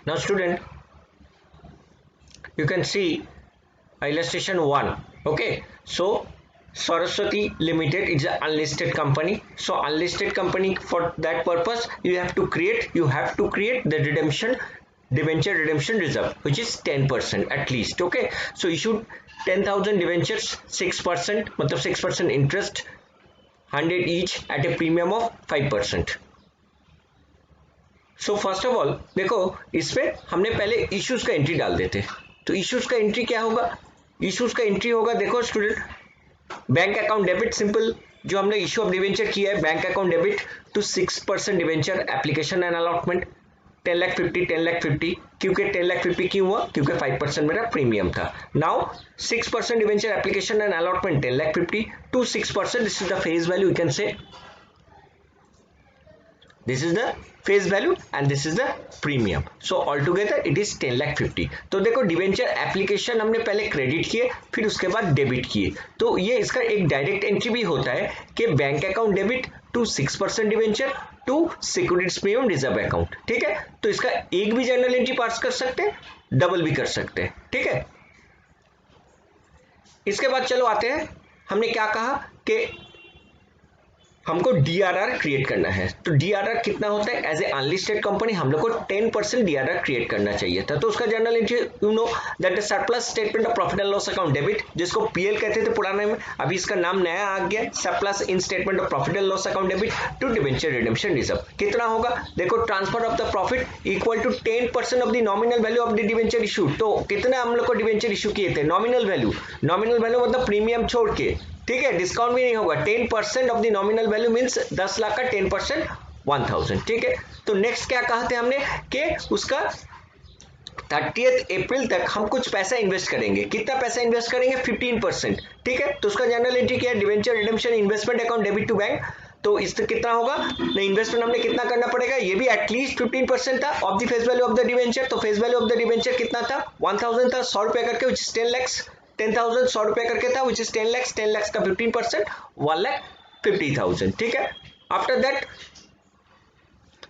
Now student, you can see illustration 1. Okay, so Saraswati Limited is an unlisted company. So unlisted company, for that purpose you have to create the debenture redemption reserve, which is 10% at least. Okay, so issued 10,000 debentures, 6%, मतलब 6% interest, 100 each at a premium of 5%. So first of all देखो, इसमें हमने पहले issues का entry डाल देते। तो issues का एंट्री क्या होगा? इश्यूज का एंट्री होगा, देखो student, bank account debit, simple, जो हमने इश्यू ऑफ डिवेंचर किया है, bank account debit to 6% debenture application and allotment 10,50,10,50। क्योंकि 10,50 क्यों हुआ? क्योंकि 5% मेरा प्रीमियम था। Now 6% debenture application and allotment 10,50 to 6%, this is the face value, you can say this is the face value and this is the premium, so altogether it is 10,50,000। तो देखो debenture application हमने पहले credit किए, फिर उसके बाद debit किए, तो ये इसका एक डायरेक्ट एंट्री भी होता है कि bank account debit to 6% debenture to securities premium reserve account. ठीक है, तो इसका एक भी जर्नल एंट्री पास कर सकते हैं, डबल भी कर सकते हैं। ठीक है, इसके बाद चलो आते हैं, हमने क्या कहा कि हमको डीआरआर क्रिएट करना है। तो डीआरआर कितना होता है? एज ए अनलिस्टेड कंपनी हम लोग को 10% डीआरआर क्रिएट करना चाहिए था। तो उसका journal entry you know that surplus statement of profit and loss account debit, जिसको पीएल कहते थे पुराने में, अभी इसका नाम नया आ गया, surplus in statement of profit and loss account debit to debenture redemption reserve. कितना होगा? देखो, transfer of the profit equal to 10% of the nominal value of the debenture issue. तो कितना हम लोग को डिवेंचर इशू किए थे? नॉमिनल वैल्यू मतलब प्रीमियम छोड़ के, ठीक है, डिस्काउंट भी नहीं होगा। 10% of the nominal value means 10 lakh का 10% 1,000। ठीक है, तो नेक्स्ट क्या कहा थे हमने कि उसका 30 अप्रैल तक हम कुछ पैसा इन्वेस्ट करेंगे। कितना पैसा इन्वेस्ट करेंगे? 15%। ठीक है, तो उसका जर्नल एंट्री क्या है? Debenture redemption investment account debit to bank. तो इससे कितना होगा? इन्वेस्टमेंट हमने कितना करना पड़ेगा? ये भी एटलीस्ट 15% था of the face value of the debenture. तो face value of the debenture कितना था? 1,000 था, 100 रुपए करके, विच इज 10 lakhs, 10,000 100 रुपए करके था, विच इज 10 lakhs, 10 lakhs का 15% 1,50,000। ठीक है, आफ्टर दैट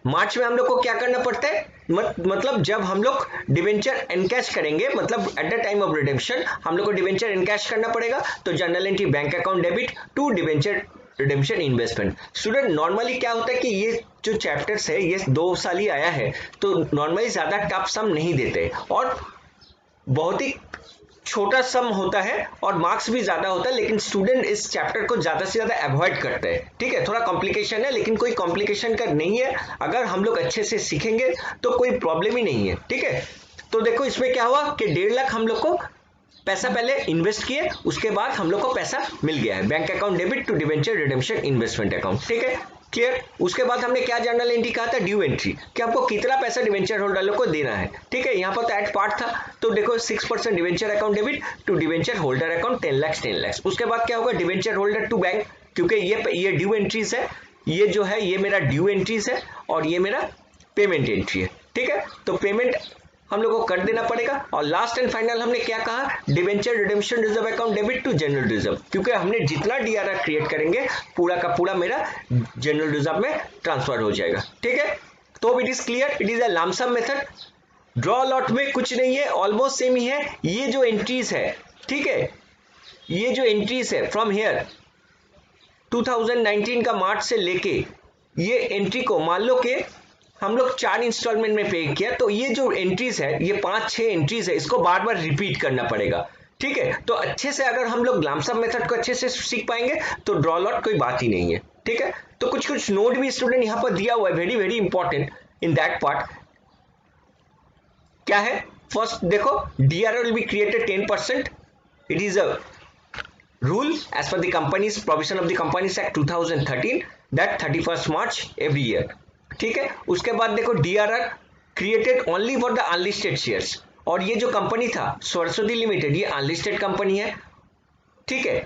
मार्च में हम लोग को क्या करना पड़ता है? मतलब जब हम लोग डिवेंचर एनकैश करेंगे, मतलब at the time of redemption हम लोग को डिवेंचर एनकैश करना पड़ेगा। तो journal entry bank account debit to debenture redemption investment. Student, normally क्या होता है कि ये जो चैप्टर्स है ये 2 साल ही आया है, तो नॉर्मली ज्यादा टफ सम नहीं देते और बहुत ही छोटा सम होता है और मार्क्स भी ज्यादा होता है, लेकिन स्टूडेंट इस चैप्टर को ज्यादा से ज्यादा अवॉइड करते हैं। ठीक है, थोड़ा कॉम्प्लिकेशन है, लेकिन कोई कॉम्प्लिकेशन का नहीं है, अगर हम लोग अच्छे से सीखेंगे तो कोई प्रॉब्लम ही नहीं है। ठीक है, तो देखो इसमें क्या हुआ कि 1.5 लाख हम लोग को पैसा पहले इन्वेस्ट किए, उसके बाद हम लोग को पैसा मिल गया है, bank account debit to debenture redemption investment account. ठीक है, क्लियर। उसके बाद हमने क्या जर्नल एंट्री कहा था? ड्यू एंट्री, कि आपको कितना पैसा डिवेंचर होल्डर को देना है। ठीक है, यहाँ पर तो एट पार्ट था, तो देखो 6% debenture account debit to debenture holder account 10 lakhs। उसके बाद क्या होगा? डिवेंचर होल्डर टू बैंक, क्योंकि ये ड्यू एंट्रीज है, ये जो है ये मेरा ड्यू एंट्रीज है और ये मेरा पेमेंट एंट्री है। ठीक है, तो पेमेंट हम लोग को कर देना पड़ेगा। और लास्ट एंड फाइनल हमने क्या कहा? Debenture redemption reserve account debit to general reserve, क्योंकि हमने जितना डीआरआर क्रिएट करेंगे पूरा का पूरा मेरा जनरल रिजर्व में ट्रांसफर हो जाएगा। ठीक है, तो it is clear, it is a lump sum method. Draw lot में कुछ नहीं है, ऑलमोस्ट सेम ही है। ये जो एंट्रीज है, ठीक है, ये जो एंट्रीज है फ्रॉम हियर 2019 का मार्च से लेके ये एंट्री को मान लो कि हम लोग 4 इंस्टॉलमेंट में पे किया, तो ये जो एंट्रीज है, ये 5-6 एंट्रीज है, इसको बार बार रिपीट करना पड़ेगा। ठीक है, तो अच्छे से अगर हम लोग लंप सम मेथड को अच्छे से सीख पाएंगे तो ड्रॉ लॉट कोई बात ही नहीं है। ठीक है, तो कुछ कुछ नोट भी स्टूडेंट यहाँ पर दिया हुआ है, very very important in that part. क्या है? फर्स्ट देखो, DRR will be created 10%, it is a rule as per the company's provision of the Companies Act 2013 that 31st March every year। ठीक है, उसके बाद देखो DRR created only for the unlisted shares, और ये जो कंपनी था सरस्वती लिमिटेड, ये अनलिस्टेड कंपनी है। ठीक है,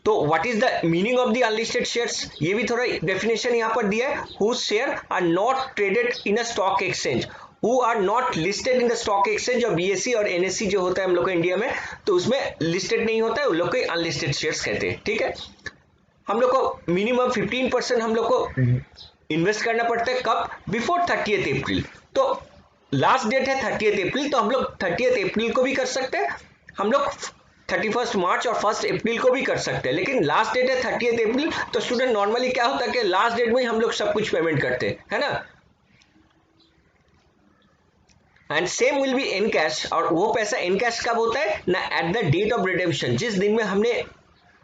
तो what is the meaning of the unlisted shares, ये भी थोड़ा डेफिनेशन यहाँ पर दिया है। Whose share are not traded in a stock exchange, who are not listed in the stock exchange, और बीएससी और एनएससी जो होता है हम लोग को इंडिया में, तो उसमें लिस्टेड नहीं होता है, उन लोग को अनलिस्टेड शेयर्स कहते हैं। ठीक है, हम लोग को मिनिमम 15% हम लोग को इन्वेस्ट करना पड़ता है। कब? बिफोर 30th अप्रैल। तो लास्ट डेट है 30 अप्रैल, तो हम लोग 30 अप्रैल को भी कर सकते हैं, हम लोग 31 मार्च और 1 अप्रैल को भी कर सकते हैं, लेकिन लास्ट डेट है 30 अप्रैल, तो स्टूडेंट नॉर्मली क्या होता है कि लास्ट डेट में हम लोग सब कुछ पेमेंट करते हैं, है ना। And same will be in cash, और वो पैसा इन कैश कब होता है ना, at the date of redemption, जिस दिन में हमने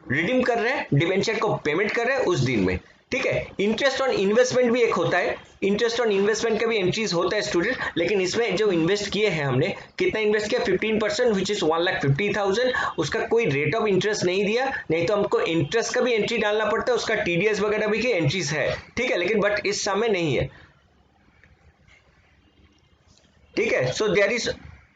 रिडीम कर रहे हैं, डिबेंचर को पेमेंट कर रहे हैं उस दिन में, ठीक है। इंटरेस्ट ऑन इन्वेस्टमेंट भी एक होता है, इंटरेस्ट ऑन इन्वेस्टमेंट का भी एंट्रीज होता है स्टूडेंट, लेकिन इसमें जो इन्वेस्ट किए हैं हमने, कितना इन्वेस्ट किया 15%, विच इज 1,50,000, उसका कोई रेट ऑफ इंटरेस्ट नहीं दिया, नहीं तो हमको इंटरेस्ट का भी एंट्री डालना पड़ता है, उसका टीडीएस वगैरह भी की एंट्रीज है, ठीक है, लेकिन बट इस समय नहीं है, ठीक है। So there is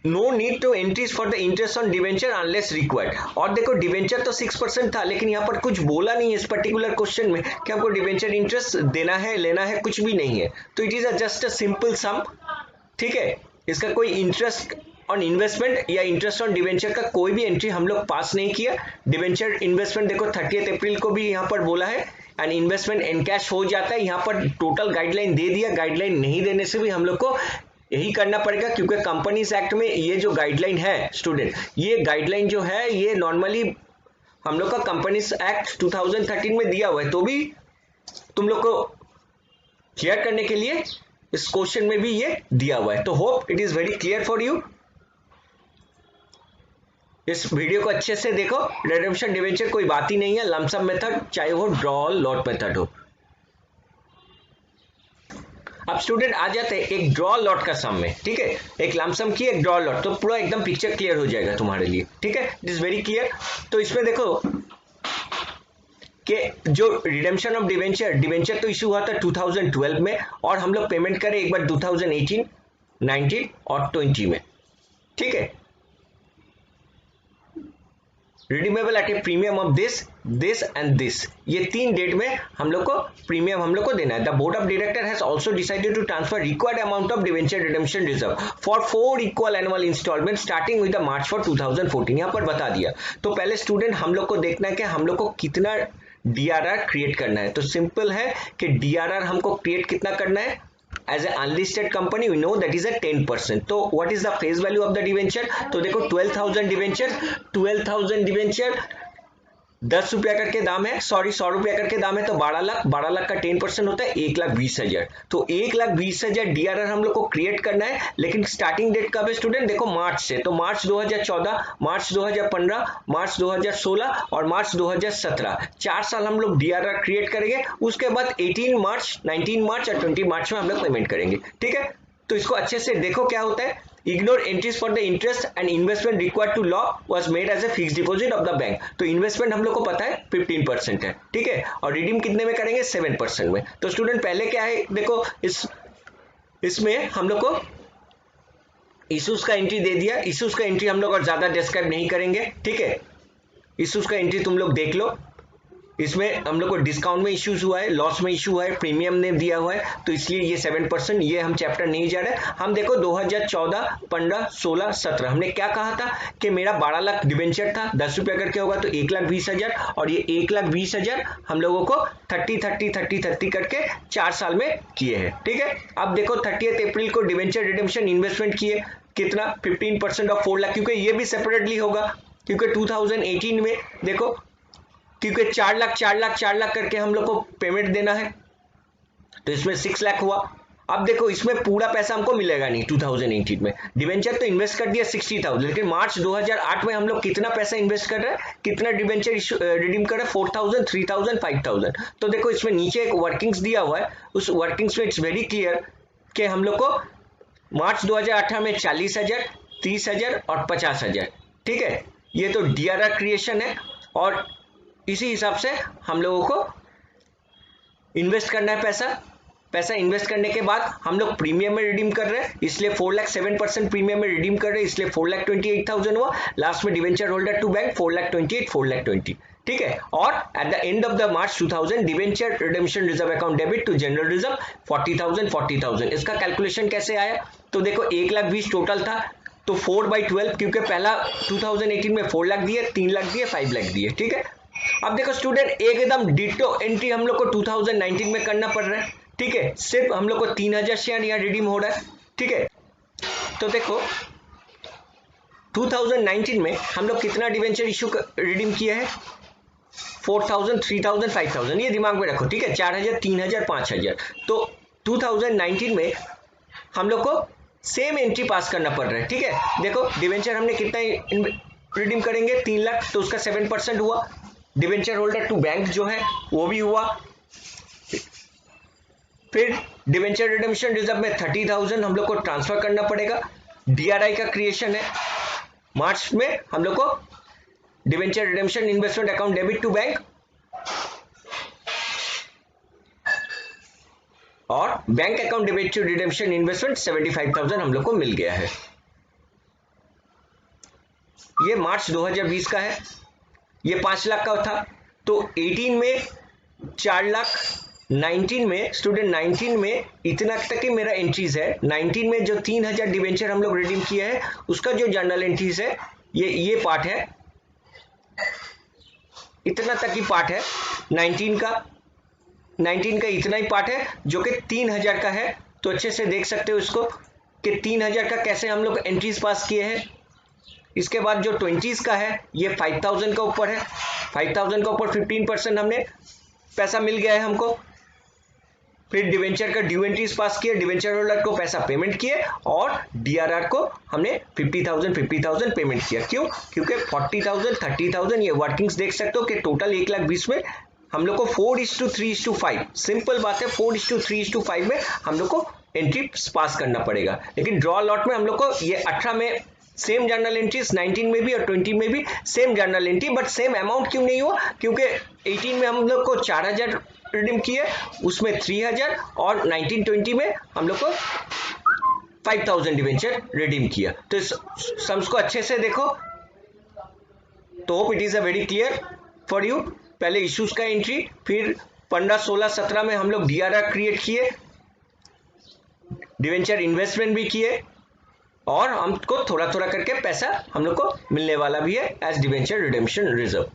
no need to entries for the interest on debenture unless required. और देखो डिवेंचर तो 6% था, लेकिन यहाँ पर कुछ बोला नहीं है इस पर्टिकुलर क्वेश्चन में कि हमको डिवेंचर इंटरेस्ट देना है, लेना है, कुछ भी नहीं है, तो it is just a simple सम, ठीक है। इसका कोई इंटरेस्ट ऑन इन्वेस्टमेंट या इंटरेस्ट ऑन डिवेंचर का कोई भी एंट्री हम लोग पास नहीं किया। डिवेंचर इन्वेस्टमेंट देखो 30 अप्रैल को भी यहाँ पर बोला है, एंड इन्वेस्टमेंट इन कैश हो जाता है, यहाँ पर टोटल गाइडलाइन दे दिया, गाइडलाइन नहीं देने से भी हम लोग को यही करना पड़ेगा, क्योंकि कंपनीज एक्ट में ये जो गाइडलाइन है स्टूडेंट, ये गाइडलाइन जो है ये नॉर्मली हम लोग का कंपनीज एक्ट 2013 में दिया हुआ है, तो भी तुम लोग को क्लियर करने के लिए इस क्वेश्चन में भी ये दिया हुआ है। तो hope it is very clear for you. इस वीडियो को अच्छे से देखो, रिडेम्पशन डिवेंचर कोई बात ही नहीं है, लमसम मेथड, चाहे वो ड्रॉ लॉट मेथड हो। अब स्टूडेंट आ जाते हैं एक ड्रॉ लॉट का सम में, ठीक है, एक लमसम की एक ड्रॉ लॉट, तो पूरा एकदम पिक्चर क्लियर हो जाएगा तुम्हारे लिए, ठीक है, इट इज वेरी क्लियर। तो इसमें देखो कि जो रिडेम्पशन ऑफ डिवेंचर तो इशू हुआ था 2012 में, और हम लोग पेमेंट करें एक बार 2018, 19 और 20 में, ठीक है। Redeemable eight A premium of this and this, ये 3 डेट में हम लोग को प्रीमियम हम लोग को देना है। The board of director has also decided to transfer required amount of debenture redemption reserve for 4 equal annual instalment starting with the March for 2014, यहाँ पर बता दिया। तो पहले स्टूडेंट हम लोग को देखना है कि हम लोग को कितना डीआरआर क्रिएट करना है। तो सिंपल है कि डीआरआर हमको क्रिएट कितना करना है, as an unlisted company we know that is a 10%. तो what is the face value of the debenture? तो देखो 12,000 डिवेंचर 10 रुपया करके दाम है, सॉरी 100 रुपया करके दाम है, तो 12 लाख का 10% होता है 1,20,000। तो 1,20,000 डीआरआर हम लोग को क्रिएट करना है, लेकिन स्टार्टिंग डेट कब है स्टूडेंट, देखो मार्च से, तो मार्च 2014, मार्च 2015, मार्च 2016 और मार्च 2017, 4 साल हम लोग डीआरआर क्रिएट करेंगे। उसके बाद 18 मार्च, 19 मार्च और 20 मार्च में हम लोग पेमेंट करेंगे, ठीक है। तो इसको अच्छे से देखो क्या होता है। Ignore entries for the interest and investment required to law was made as a fixed deposit of the bank. तो इन्वेस्टमेंट हम लोग को पता है 15% है, ठीक है, और रिडीम कितने में करेंगे 7% में। तो स्टूडेंट पहले क्या है, देखो इसमें हम लोग को इश्यूज का एंट्री दे दिया। इश्यूज का एंट्री हम लोग और ज्यादा डिस्क्राइब नहीं करेंगे, ठीक है, इश्यूज का एंट्री तुम लोग देख लो। इसमें हम लोग को डिस्काउंट में इश्यूज हुआ है, लॉस में इशू हुआ है, प्रीमियम ने दिया हुआ है, तो इसलिए ये 7%, ये हम चैप्टर नहीं जा रहे। हम देखो 2014, 15, 16, 17 हमने क्या कहा था कि मेरा 12 लाख डिवेंचर था, 10 रुपया करके होगा तो 1,20,000, और ये 1,20,000 हम लोगों को 30 करके 4 साल में किए हैं, ठीक है। अब देखो 30 अप्रैल को डिवेंचर रिडेम्पशन इन्वेस्टमेंट किए, कितना 15% ऑफ 4 लाख, क्योंकि ये भी सेपरेटली होगा, क्योंकि 2018 में देखो, क्योंकि 4 लाख करके हम लोग को पेमेंट देना है, तो इसमें 6 लाख हुआ। अब देखो इसमें पूरा पैसा हमको मिलेगा नहीं 2018 में, डिवेंचर तो इन्वेस्ट कर दिया 60,000, लेकिन मार्च 2008 में हम लोग कितना पैसा इन्वेस्ट कर रहे हैं, कितना डिवेंचर रिडीम कर रहे हैं 4,000, 3,000, 5,000। तो देखो इसमें नीचे एक वर्किंग्स दिया हुआ है, उस वर्किंग्स में इट्स वेरी क्लियर कि हम लोग को मार्च 2018 में 40,000, 30,000 और 50,000, ठीक है, ये तो डीआरआर क्रिएशन है, और इसी हिसाब से हम लोगों को इन्वेस्ट करना है पैसा इन्वेस्ट करने के बाद हम लोग प्रीमियम में रिडीम कर रहे हैं, इसलिए 4 लाख 7% प्रीमियम में रिडीम कर रहे हैं, इसलिए 4,28,000 हुआ। लास्ट में डिवेंचर होल्डर टू बैंक 4,28,420, ठीक है। और at the end of the March 2000 debenture redemption reserve account debit to general reserve 40,000। इसका कैलकुलेशन कैसे आया, तो देखो 1,20,000 टोटल था, तो 4/12, क्योंकि पहला 2018 में 4 लाख दिए, 3 लाख दिए, 5 लाख दिए, ठीक है। अब देखो स्टूडेंट एकदम डिटो एंट्री हम लोग को 2019 में करना पड़ रहा है, ठीक है, सिर्फ हम लोग को 3,000 शेयर यहाँ रिडीम हो रहा है, ठीक है। तो देखो 2019 में हम लोग कितना डिवेंचर इशू रिडीम किया है, 4000, 3000, 5000, ये दिमाग में रखो, ठीक है, 4000, 3000, 5000। तो 2019 में हम लोग को सेम एंट्री पास करना पड़ रहा है, ठीक है। देखो डिवेंचर हमने कितना रिडीम करेंगे, 3 लाख, तो उसका 7% हुआ। डिवेंचर होल्डर टू बैंक जो है वो भी हुआ। फिर डिवेंचर रिडेम्पशन रिजर्व में 30,000 हम लोग को ट्रांसफर करना पड़ेगा। डीआरआई का क्रिएशन है मार्च में, हम लोग को debenture redemption investment account debit to bank, और bank account debit to redemption investment 75,000 हम लोग को मिल गया है। ये मार्च 2020 का है, ये 5 लाख का था। तो 18 में 4 लाख, 19 में स्टूडेंट 19 में इतना तक ही मेरा एंट्रीज है। 19 में जो 3000 डिवेंचर हम लोग रिडीम किया है उसका जो जर्नल एंट्रीज है ये पार्ट है, इतना तक ही पार्ट है 19 का इतना ही पार्ट है जो कि 3000 का है। तो अच्छे से देख सकते हो इसको कि 3000 का कैसे हम लोग एंट्रीज पास किए हैं। इसके बाद जो 20s का है ये 5000 का ऊपर है, 5000 का ऊपर 15% हमने पैसा मिल गया है हमको। फिर डिवेंचर का ड्यू एंट्रीज पास किए, डिवेंचर होल्डर को पैसा पेमेंट किए, और डीआरआर को हमने 50,000 पेमेंट किया। क्यों? क्योंकि 40,000, 30,000 ये वर्किंग्स देख सकते हो कि टोटल 1,20,000 में हम लोग को 4:3:5, सिंपल बात है, 4:3:5 में हम लोग को एंट्री पास करना पड़ेगा। लेकिन ड्रॉ लॉट में हम लोग को ये 18 में सेम जर्नल एंट्रीज, 19 में भी और 20 में भी same journal entry, but same amount क्यों नहीं हुआ? क्योंकि 18 में हम लोग को 4000 रिडीम किए, उसमें 3000, और 19-20 में हम लोग को 5000 डिवेंचर रिडीम किया। तो इस सम्स को अच्छे से देखो। तो hope it is a very clear for you. पहले इश्यूज का एंट्री, फिर 15, 16, 17 में हम लोग डीआरआर क्रिएट किए, डिवेंचर इन्वेस्टमेंट भी किए, और हमको थोड़ा थोड़ा करके पैसा हम लोग को मिलने वाला भी है एज डिवेंचर रिडेम्पशन रिजर्व।